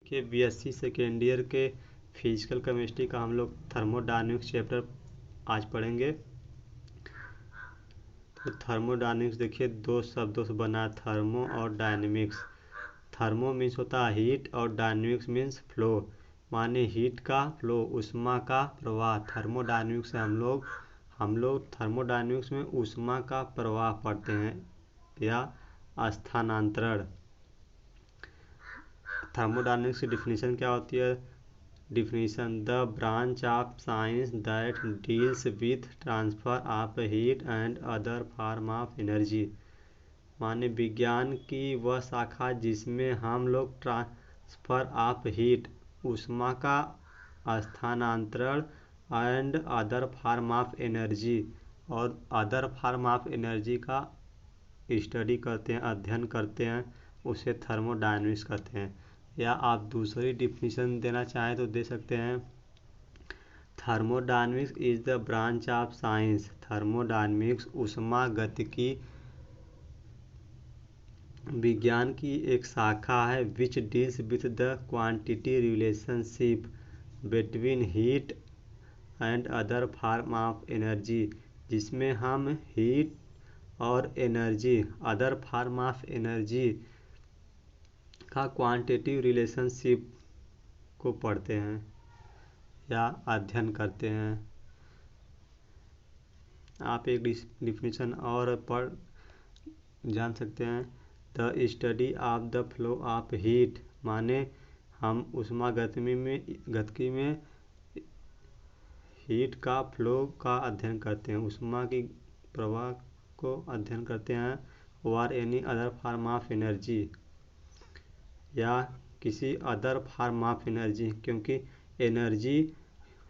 के BSc second year के physical chemistry का हम लोग थर्मोडायनेमिक्स चैप्टर आज पढ़ेंगे। तो थर्मोडायनेमिक्स देखिए दो शब्दों से बना है, थर्मो और डायनेमिक्स। थर्मो मीन्स होता है हीट और डायनेमिक्स मीन्स फ्लो, माने हीट का फ्लो, ऊष्मा का प्रवाह। थर्मोडायनेमिक्स से हम लोग थर्मोडायनेमिक्स में ऊष्मा का प्रवाह पढ़ते हैं या स्थानांतरण। थर्मोडायनेमिक्स की डिफिनीशन क्या होती है? Definition: the branch of science that deals with transfer of heat and other form of energy. माने विज्ञान की वह शाखा जिसमें हम लोग ट्रांसफर ऑफ हीट, ऊष्मा का स्थानांतरण, and other form of energy और अदर फॉर्म ऑफ एनर्जी का स्टडी करते हैं, अध्ययन करते हैं, उसे थर्मोडायनेमिक्स कहते हैं। या आप दूसरी डिफिनीशन देना चाहें तो दे सकते हैं, thermodynamics is the branch of science. Thermodynamics ऊष्मागतिकी विज्ञान की एक शाखा है, which deals with the quantity relationship between heat and other form of energy, जिसमें हम हीट और energy, other form of energy का क्वांटिटिव रिलेशनशिप को पढ़ते हैं या अध्ययन करते हैं। आप एक डिफिनीशन और पढ़ जान सकते हैं, the study of the flow of heat, माने हम गतिकी में हीट का फ्लो का अध्ययन करते हैं, ऊष्मा की प्रवाह को अध्ययन करते हैं, और any other form of energy या किसी अदर फॉर्म ऑफ एनर्जी, क्योंकि एनर्जी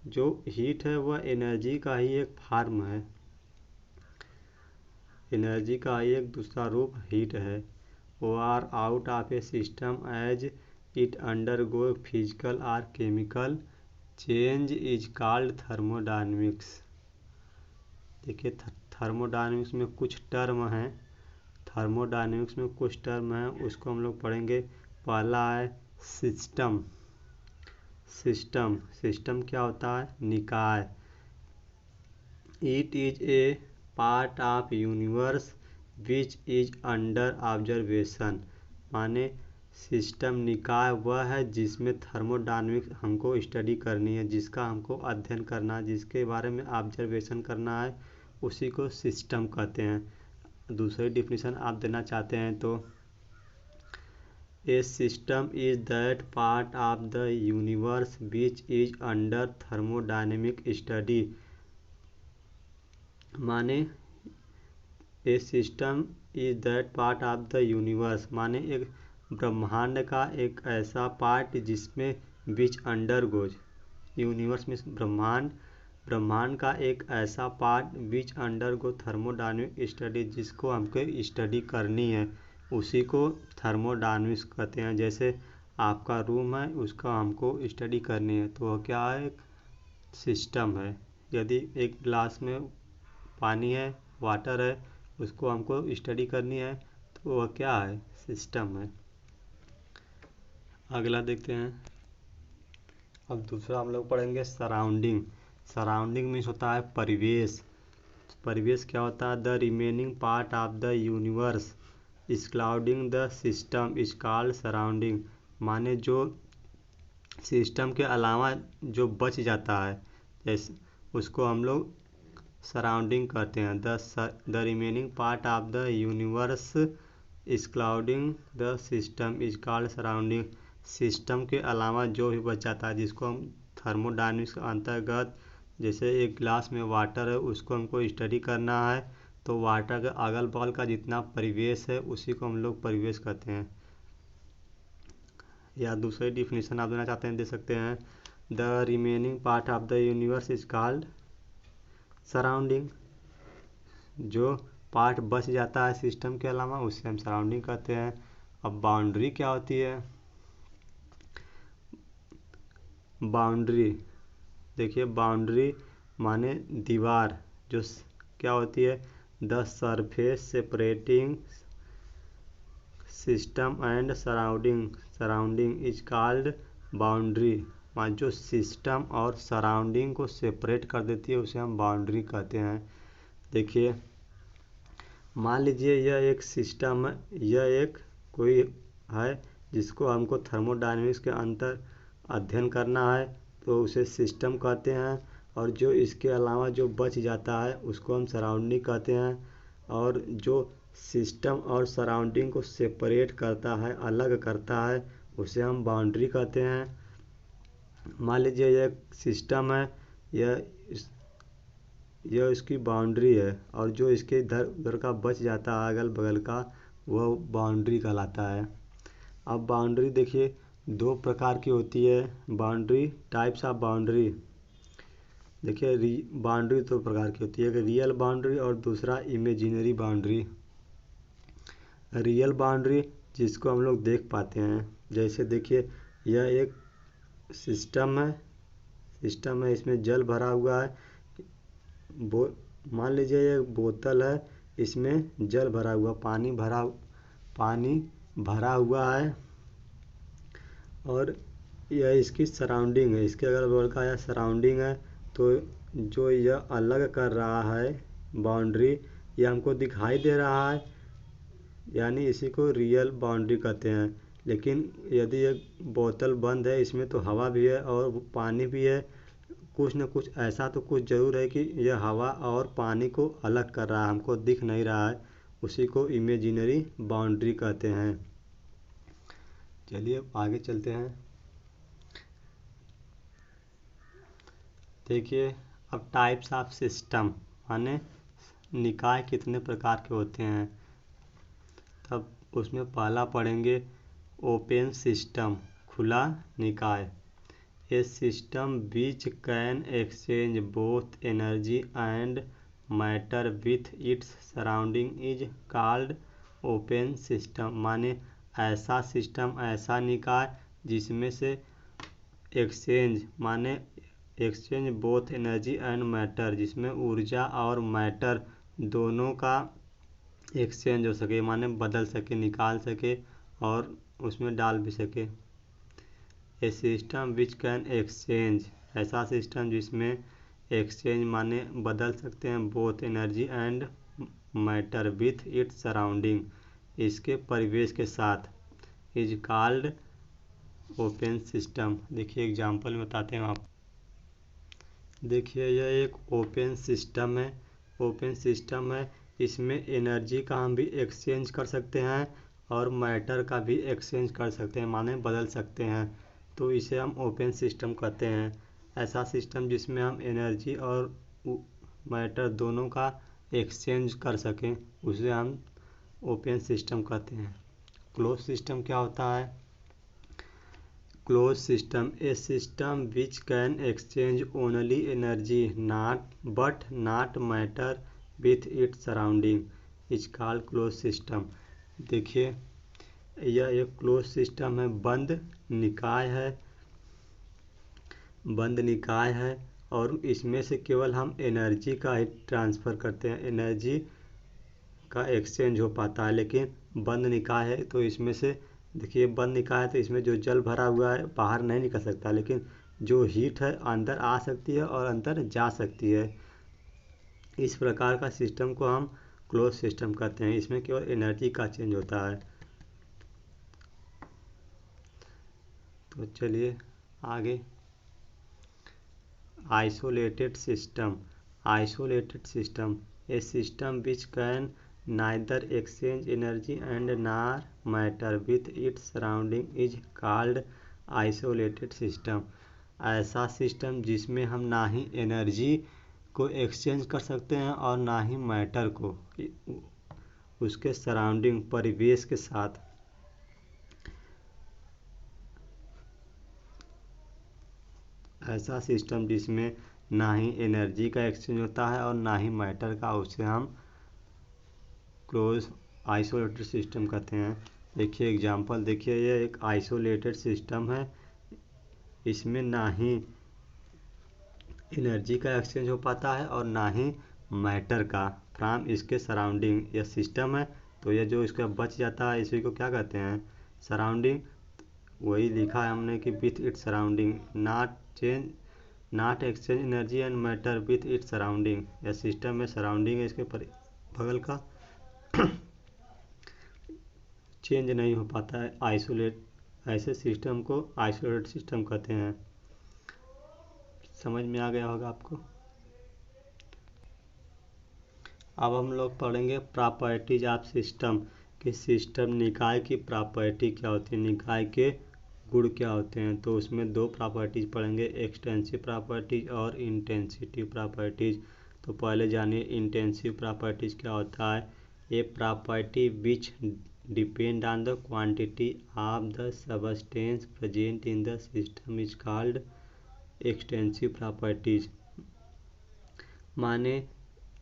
जो हीट है वह एनर्जी का ही एक फॉर्म है, एनर्जी का ही एक दूसरा रूप हीट है। Are out of a system as it undergo physical और chemical change is called thermodynamics. देखिए थर्मोडायनेमिक्स में कुछ टर्म हैं, थर्मोडायनेमिक्स में कुछ टर्म हैं, उसको हम लोग पढ़ेंगे। पहला है सिस्टम। सिस्टम क्या होता है? निकाय। It is a part of universe which is under observation, माने सिस्टम निकाय वह है जिसमें थर्मोडायनेमिक्स हमको स्टडी करनी है, जिसका हमको अध्ययन करना है, जिसके बारे में ऑब्जर्वेशन करना है, उसी को सिस्टम कहते हैं। दूसरी डिफिनीशन आप देना चाहते हैं तो, a system is that part of the universe which is under thermodynamic study, माने a system is that part of the universe, माने एक ब्रह्मांड का एक ऐसा पार्ट जिसमें विच अंडर गोज, यूनिवर्स में ब्रह्मांड का एक ऐसा part which under go thermodynamic study, जिसको हमको स्टडी करनी है, उसी को थर्मोडायनेमिक्स कहते हैं। जैसे आपका रूम है, उसका हमको स्टडी करनी है, तो वह क्या है? सिस्टम है। यदि एक गिलास में पानी है, वाटर है, उसको हमको स्टडी करनी है, तो वह क्या है? सिस्टम है। अगला देखते हैं। अब दूसरा हम लोग पढ़ेंगे सराउंडिंग। सराउंडिंग मीन्स होता है परिवेश। परिवेश क्या होता है? The remaining part of the universe excluding the system is called surrounding, माने जो सिस्टम के अलावा जो बच जाता है, जैसे उसको हम लोग सराउंडिंग कहते हैं। The remaining part of the universe excluding the system is called surrounding, system के अलावा जो भी बच जाता है, जिसको हम थर्मोडायनेमिक्स के अंतर्गत, जैसे एक गिलास में वाटर है, उसको हमको स्टडी करना है, तो वाटर के अगल बगल का जितना परिवेश है उसी को हम लोग परिवेश कहते हैं। या दूसरी डिफिनीशन आप देना चाहते हैं दे सकते हैं, the remaining part of the universe is called surrounding, जो पार्ट बच जाता है सिस्टम के अलावा उससे हम सराउंडिंग कहते हैं। अब बाउंड्री क्या होती है? बाउंड्री देखिए, बाउंड्री माने दीवार, जो क्या होती है? The surface system and surrounding is called boundary. जो सिस्टम और सराउंडिंग को सेपरेट कर देती है उसे हम बाउंड्री कहते हैं। देखिए, मान लीजिए यह एक सिस्टम है, यह एक कोई है जिसको हमको थर्मोडायनेमिक्स के अंतर अध्ययन करना है, तो उसे सिस्टम कहते हैं। और जो इसके अलावा जो बच जाता है उसको हम सराउंडिंग कहते हैं। और जो सिस्टम और सराउंडिंग को सेपरेट करता है, अलग करता है, उसे हम बाउंड्री कहते हैं। मान लीजिए यह एक सिस्टम है, यह इसकी बाउंड्री है, और जो इसके इधर उधर का बच जाता है अगल बगल का, वह बाउंड्री कहलाता है। अब बाउंड्री देखिए दो प्रकार की होती है। Boundary, types of boundary. देखिए बाउंड्री दो प्रकार की होती है, एक रियल बाउंड्री और दूसरा इमेजिनरी बाउंड्री। रियल बाउंड्री जिसको हम लोग देख पाते हैं, जैसे देखिए यह एक सिस्टम है, इसमें जल भरा हुआ है। मान लीजिए ये बोतल है, इसमें जल भरा हुआ, पानी भरा हुआ है, और यह इसकी सराउंडिंग है, इसके अगल बगल का यह सराउंडिंग है। तो जो यह अलग कर रहा है बाउंड्री, यह हमको दिखाई दे रहा है, यानी इसी को रियल बाउंड्री कहते हैं। लेकिन यदि ये बोतल बंद है, इसमें तो हवा भी है और पानी भी है, कुछ न कुछ ऐसा तो कुछ ज़रूर है कि यह हवा और पानी को अलग कर रहा है, हमको दिख नहीं रहा है, उसी को इमेजिनरी बाउंड्री कहते हैं। चलिए आगे चलते हैं। देखिए अब टाइप्स ऑफ सिस्टम, माने निकाय कितने प्रकार के होते हैं। तब उसमें पहला पढ़ेंगे ओपन सिस्टम, खुला निकाय। A system which can exchange both energy and matter with its surrounding is called open system. माने ऐसा सिस्टम, ऐसा निकाय जिसमें से exchange both energy and matter, जिसमें ऊर्जा और मैटर दोनों का एक्सचेंज हो सके, माने बदल सके, निकाल सके और उसमें डाल भी सके। ए सिस्टम विच कैन एक्सचेंज, ऐसा सिस्टम जिसमें एक्सचेंज माने बदल सकते हैं, both energy and matter with its surrounding, इसके परिवेश के साथ, इज कॉल्ड ओपन सिस्टम। देखिए एग्जांपल में बताते हैं आप। देखिए यह एक ओपन सिस्टम है, इसमें एनर्जी का हम भी एक्सचेंज कर सकते हैं और मैटर का भी एक्सचेंज कर सकते हैं, माने बदल सकते हैं, तो इसे हम ओपन सिस्टम कहते हैं। ऐसा सिस्टम जिसमें हम एनर्जी और मैटर दोनों का एक्सचेंज कर सकें, उसे हम ओपन सिस्टम कहते हैं। क्लोज सिस्टम क्या होता है? Close system, A system which can exchange only energy but not matter with its surrounding is called close system. देखिए यह एक क्लोज सिस्टम है, बंद निकाय है, और इसमें से केवल हम एनर्जी का ही ट्रांसफ़र करते हैं, एनर्जी का एक्सचेंज हो पाता है। लेकिन बंद निकाय है तो इसमें से देखिए बंद निकाय है तो इसमें जो जल भरा हुआ है बाहर नहीं निकल सकता, लेकिन जो हीट है अंदर आ सकती है और अंदर जा सकती है। इस प्रकार का सिस्टम को हम क्लोज सिस्टम कहते हैं, इसमें केवल एनर्जी का चेंज होता है। तो चलिए आगे। Isolated system, A system which can neither exchange energy and nor matter with its surrounding is called isolated system. ऐसा सिस्टम जिसमें हम ना ही एनर्जी को एक्सचेंज कर सकते हैं और ना ही मैटर को उसके सराउंडिंग, परिवेश के साथ। ऐसा सिस्टम जिसमें ना ही एनर्जी का एक्सचेंज होता है और ना ही मैटर का, उसे हम क्लोज आइसोलेटेड सिस्टम कहते हैं। देखिए एग्जांपल देखिए, ये एक आइसोलेटेड सिस्टम है, इसमें ना ही एनर्जी का एक्सचेंज हो पाता है और ना ही मैटर का फ्रॉम इसके सराउंडिंग। यह सिस्टम है तो ये जो इसका बच जाता है इसी को क्या कहते हैं, सराउंडिंग। वही लिखा है हमने कि with its surrounding, not exchange energy and matter with its surrounding. या सिस्टम में सराउंडिंग है इसके बगल का, चेंज नहीं हो पाता है, आइसोलेट, ऐसे सिस्टम को आइसोलेटेड सिस्टम कहते हैं। समझ में आ गया होगा आपको। अब हम लोग पढ़ेंगे प्रॉपर्टीज ऑफ सिस्टम, कि सिस्टम निकाय की प्रॉपर्टी क्या होती है, निकाय के गुण क्या होते हैं। तो उसमें दो प्रॉपर्टीज पढ़ेंगे, एक्सटेंसिव प्रॉपर्टीज और इंटेंसिटी प्रॉपर्टीज। तो पहले जानिए इंटेंसिव प्रॉपर्टीज क्या होता है। A property which depend on the quantity of the substance present in the system is called extensive properties. माने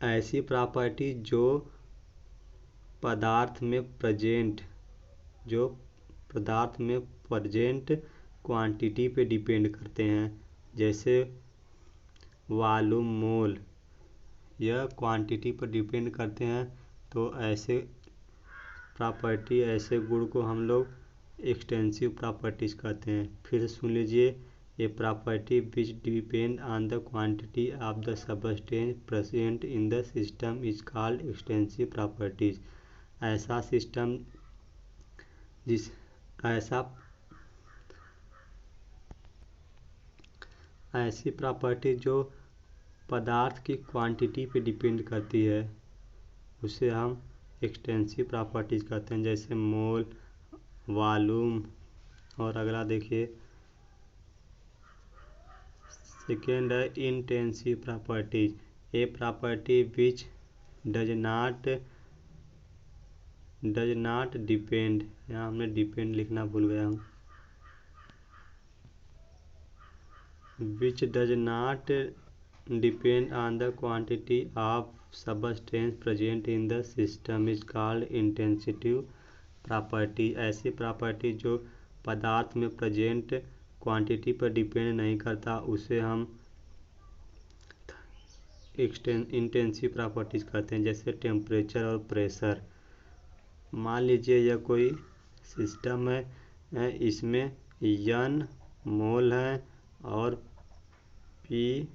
ऐसी प्रॉपर्टी जो पदार्थ में प्रेजेंट क्वांटिटी पे डिपेंड करते हैं, जैसे वॉल्यूम, मोल, यह क्वांटिटी पर डिपेंड करते हैं। तो ऐसे प्रॉपर्टी, ऐसे गुण को हम लोग एक्सटेंसिव प्रॉपर्टीज कहते हैं। फिर सुन लीजिए, a property which depend on the quantity of the substance present in the system is called extensive properties. ऐसा सिस्टम ऐसी प्रॉपर्टी जो पदार्थ की क्वांटिटी पे डिपेंड करती है उसे हम एक्सटेंसिव प्रॉपर्टीज कहते हैं, जैसे मोल, वॉल्यूम। और अगला देखिए, सेकेंड है intensive properties. A property which does not depend, यहाँ हमने डिपेंड लिखना भूल गया हूँ, which does not depend on the quantity of substance present in the system is called intensive property. ऐसी प्रॉपर्टी जो पदार्थ में प्रेजेंट क्वांटिटी पर डिपेंड नहीं करता उसे हम इंटेंसिव प्रॉपर्टीज कहते हैं, जैसे टेम्परेचर और प्रेशर। मान लीजिए यह कोई सिस्टम है, इसमें n मोल है और P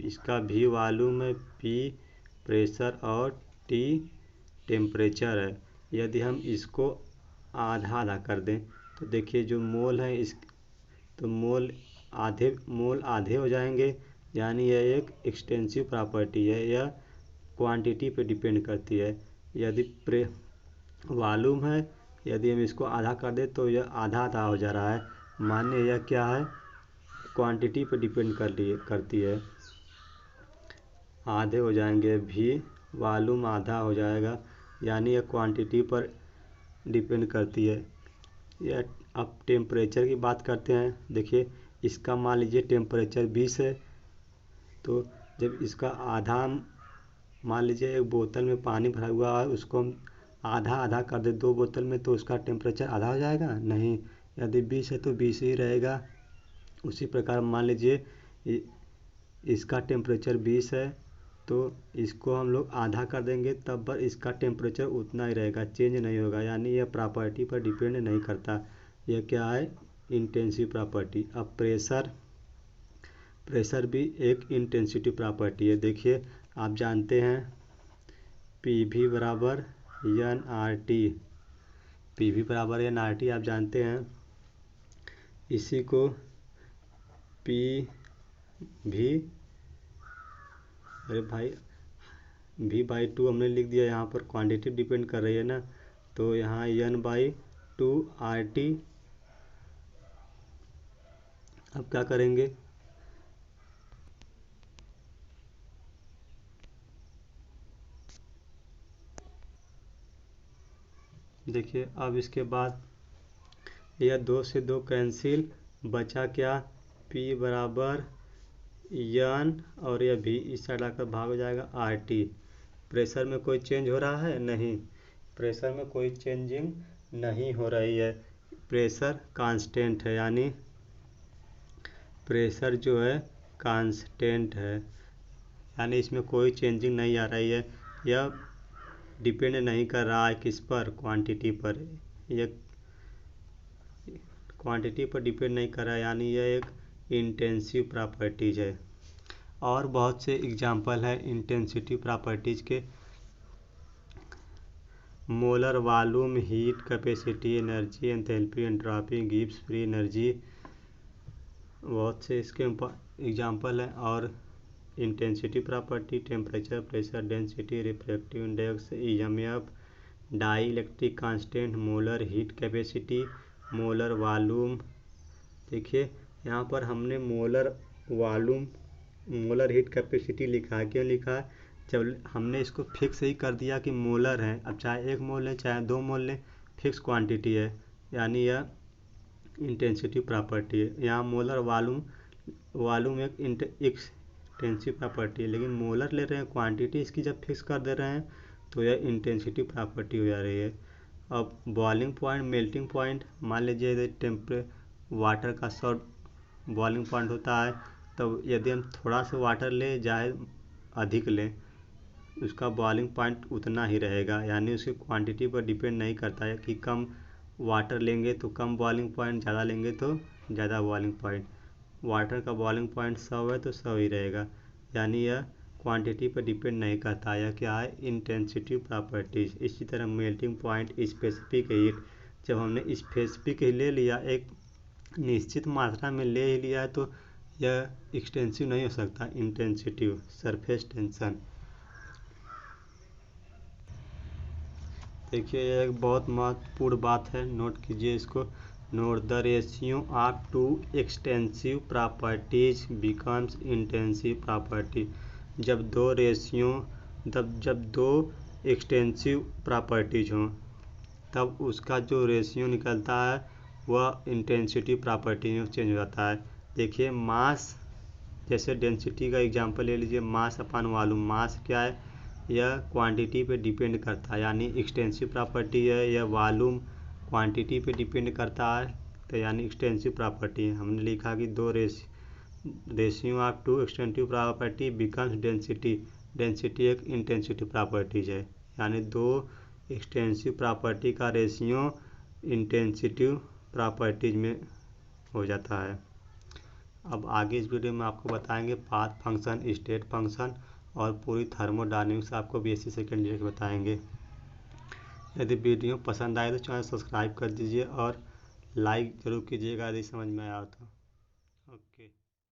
इसका V वॉल्यूम है, P प्रेशर और T टेम्परेचर है। यदि हम इसको आधा आधा कर दें तो देखिए जो मोल है तो मोल आधे हो जाएंगे, यानी यह एक एक्सटेंसिव प्रॉपर्टी है, यह क्वांटिटी पे डिपेंड करती है। यदि वॉल्यूम है, यदि हम इसको आधा कर दें तो यह आधा आधा हो जा रहा है, मानिए यह क्या है, क्वांटिटी पे डिपेंड करती है। आधे हो जाएंगे, भी वॉल्यूम आधा हो जाएगा, यानी यह क्वांटिटी पर डिपेंड करती है। यह अब टेम्परेचर की बात करते हैं। देखिए इसका मान लीजिए टेम्परेचर 20 है, तो जब इसका आधा, मान लीजिए एक बोतल में पानी भरा हुआ है, उसको हम आधा आधा कर दे 2 बोतल में, तो उसका टेम्परेचर आधा हो जाएगा नहीं। यदि 20 है तो 20 ही रहेगा। उसी प्रकार मान लीजिए इसका टेम्परेचर 20 है, तो इसको हम लोग आधा कर देंगे तब पर इसका टेम्परेचर उतना ही रहेगा, चेंज नहीं होगा, यानी यह प्रॉपर्टी पर डिपेंड नहीं करता। यह क्या है, इंटेंसिव प्रॉपर्टी। अब प्रेशर भी एक इंटेंसिटी प्रॉपर्टी है। देखिए आप जानते हैं PV बराबर NRT, PV बराबर NRT आप जानते हैं। इसी को अरे भाई V/2 हमने लिख दिया, यहाँ पर क्वांटिटी डिपेंड कर रही है ना, तो यहाँ N/2 RT। अब क्या करेंगे, देखिए अब इसके बाद यह 2 से 2 कैंसिल, बचा क्या, P बराबर N और यह भी इस साइड आकर भाग हो जाएगा RT। प्रेशर में कोई चेंज हो रहा है नहीं, प्रेशर में कोई चेंजिंग नहीं हो रही है, प्रेशर कांस्टेंट है, यानी प्रेशर जो है कांस्टेंट है, यानी इसमें कोई चेंजिंग नहीं आ रही है। यह डिपेंड नहीं कर रहा है किस पर, क्वांटिटी पर। यह क्वांटिटी पर डिपेंड नहीं कर रहा है, यानी यह एक इंटेंसिव प्रॉपर्टीज है। और बहुत से एग्जांपल है इंटेंसिटी प्रॉपर्टीज के। Molar volume, heat capacity, energy, enthalpy, entropy, Gibbs free energy, बहुत से इसके एग्जांपल हैं। और intensity property, temperature, pressure, density, refractive index, EMF, dielectric constant, molar heat capacity, molar volume. देखिए यहाँ पर हमने molar volume, molar heat capacity लिखा है। क्यों लिखा है? जब हमने इसको फिक्स ही कर दिया कि मोलर है, अब चाहे 1 मोल लें चाहे 2 मोल लें, फिक्स क्वांटिटी है, यानी यह इंटेंसिटी प्रॉपर्टी है। यहाँ मोलर वॉल्यूम एक इंटेंसिव प्रॉपर्टी है, लेकिन मोलर ले रहे हैं, क्वांटिटी इसकी जब फिक्स कर दे रहे हैं तो यह इंटेंसिटी प्रॉपर्टी हो जा रही है। अब बॉइलिंग पॉइंट, मेल्टिंग पॉइंट, मान लीजिए वाटर का शॉर्ट बॉइलिंग पॉइंट होता है, तो यदि हम थोड़ा सा वाटर लें चाहे अधिक लें, उसका बॉइलिंग पॉइंट उतना ही रहेगा, यानी उसकी क्वांटिटी पर डिपेंड नहीं करता है कि कम वाटर लेंगे तो कम बॉइलिंग पॉइंट, ज़्यादा लेंगे तो ज़्यादा बॉइलिंग पॉइंट। वाटर का बॉइलिंग पॉइंट 100 है तो 100 ही रहेगा, यानी यह क्वांटिटी पर डिपेंड नहीं करता। यह क्या है? Intensity properties. इसी तरह मेल्टिंग पॉइंट, स्पेसिफिक हीट, जब हमने स्पेसिफिक ही ले लिया, एक निश्चित मात्रा में ले ही लिया है, तो यह एक्सटेंसिव नहीं हो सकता, इंटेंसिटिव। सरफेस टेंशन, देखिए यह एक बहुत महत्वपूर्ण बात है, नोट कीजिए इसको। Note the ratio of two extensive properties becomes intensive property. जब दो एक्सटेंसिव प्रॉपर्टीज हों, तब उसका जो रेशियो निकलता है वह इंटेंसिटी प्रॉपर्टी में चेंज हो जाता है। देखिए मास, जैसे डेंसिटी का एग्जांपल ले लीजिए, मास अपन वॉल्यूम। मास क्या है? यह क्वांटिटी पे डिपेंड करता है, यानी एक्सटेंसिव प्रॉपर्टी है। यह वॉल्यूम क्वांटिटी पे डिपेंड करता है, तो यानी एक्सटेंसिव प्रॉपर्टी है। हमने लिखा कि दो ratio of two extensive property becomes density. Density एक इंटेंसिटी प्रॉपर्टीज है, यानी दो एक्सटेंसिव प्रॉपर्टी का रेशियो इंटेंसिटिव प्रॉपर्टीज में हो जाता है। अब आगे इस वीडियो में आपको बताएंगे पाथ फंक्शन, स्टेट फंक्शन और पूरी थर्मोडायनेमिक्स आपको बेसिक सेकेंड ईयर के बताएंगे। यदि वीडियो पसंद आए तो चैनल सब्सक्राइब कर दीजिए और लाइक ज़रूर कीजिएगा यदि समझ में आया तो।